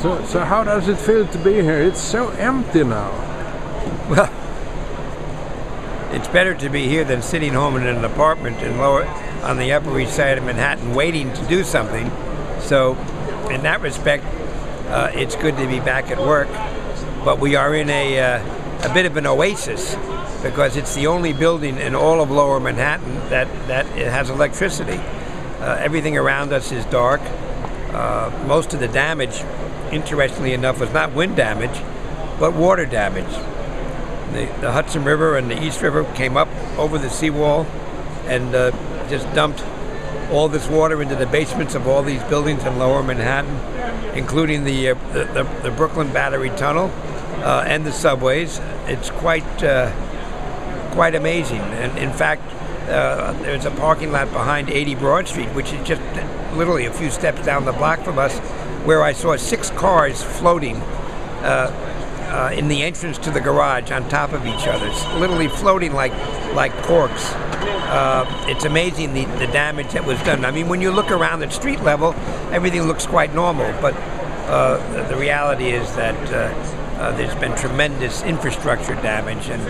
So how does it feel to be here? It's so empty now. Well, it's better to be here than sitting home in an apartment on the Upper East Side of Manhattan waiting to do something. So in that respect, it's good to be back at work. But we are in a bit of an oasis because it's the only building in all of Lower Manhattan that it has electricity. Everything around us is dark. Most of the damage, interestingly enough, was not wind damage, but water damage. The Hudson River and the East River came up over the seawall and just dumped all this water into the basements of all these buildings in Lower Manhattan, including the Brooklyn Battery Tunnel and the subways. It's quite amazing. And in fact, there's a parking lot behind 80 Broad Street, which is just literally a few steps down the block from us, where I saw 6 cars floating in the entrance to the garage on top of each other, literally floating like corks. It's amazing the damage that was done. I mean, when you look around at street level, everything looks quite normal, but the reality is that there's been tremendous infrastructure damage, and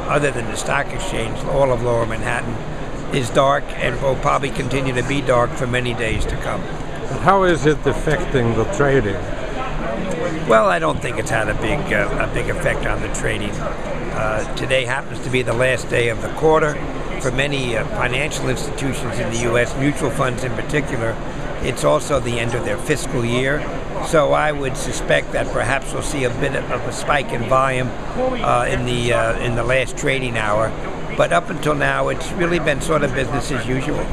other than the stock exchange, all of Lower Manhattan is dark and will probably continue to be dark for many days to come. How is it affecting the trading? Well, I don't think it's had a big effect on the trading. Today happens to be the last day of the quarter. For many financial institutions in the U.S., mutual funds in particular, it's also the end of their fiscal year. So I would suspect that perhaps we'll see a bit of a spike in volume in the last trading hour. But up until now, it's really been sort of business as usual.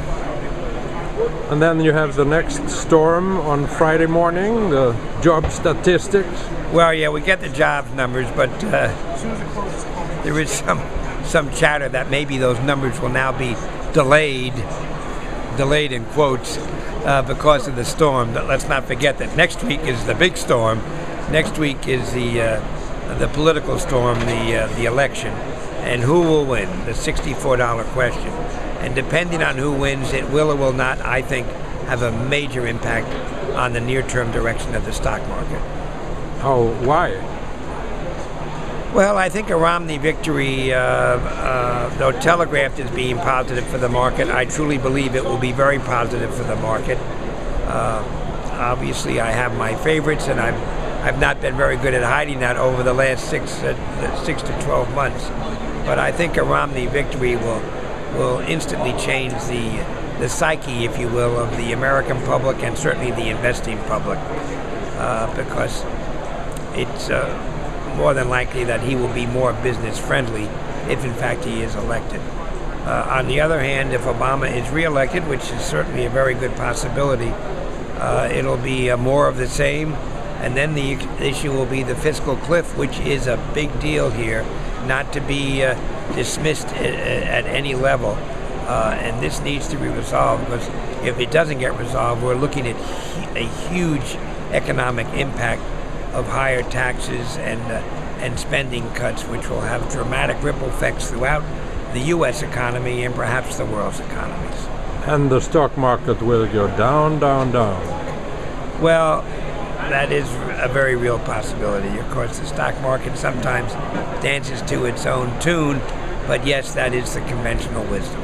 And then you have the next storm on Friday morning, the job statistics. Well, yeah, we get the jobs numbers, but there is some chatter that maybe those numbers will now be delayed in quotes, because of the storm. But let's not forget that next week is the big storm. Next week is the political storm, the election. And who will win? The $64 question. And depending on who wins, it will or will not, I think, have a major impact on the near-term direction of the stock market. Oh, why? Well, I think a Romney victory, though telegraphed as being positive for the market, I truly believe it will be very positive for the market. Obviously, I have my favorites, and I've not been very good at hiding that over the last 6 to 12 months. But I think a Romney victory will instantly change the psyche, if you will, of the American public and certainly the investing public, because it's more than likely that he will be more business friendly if in fact he is elected. On the other hand, if Obama is reelected, which is certainly a very good possibility, it'll be more of the same, and then the issue will be the fiscal cliff, which is a big deal here, not to be dismissed at any level. And this needs to be resolved, because if it doesn't get resolved, we're looking at a huge economic impact of higher taxes and spending cuts, which will have dramatic ripple effects throughout the U.S. economy and perhaps the world's economies. And the stock market will go down, down, down. Well, that is a very real possibility. Of course, the stock market sometimes dances to its own tune, but yes, that is the conventional wisdom.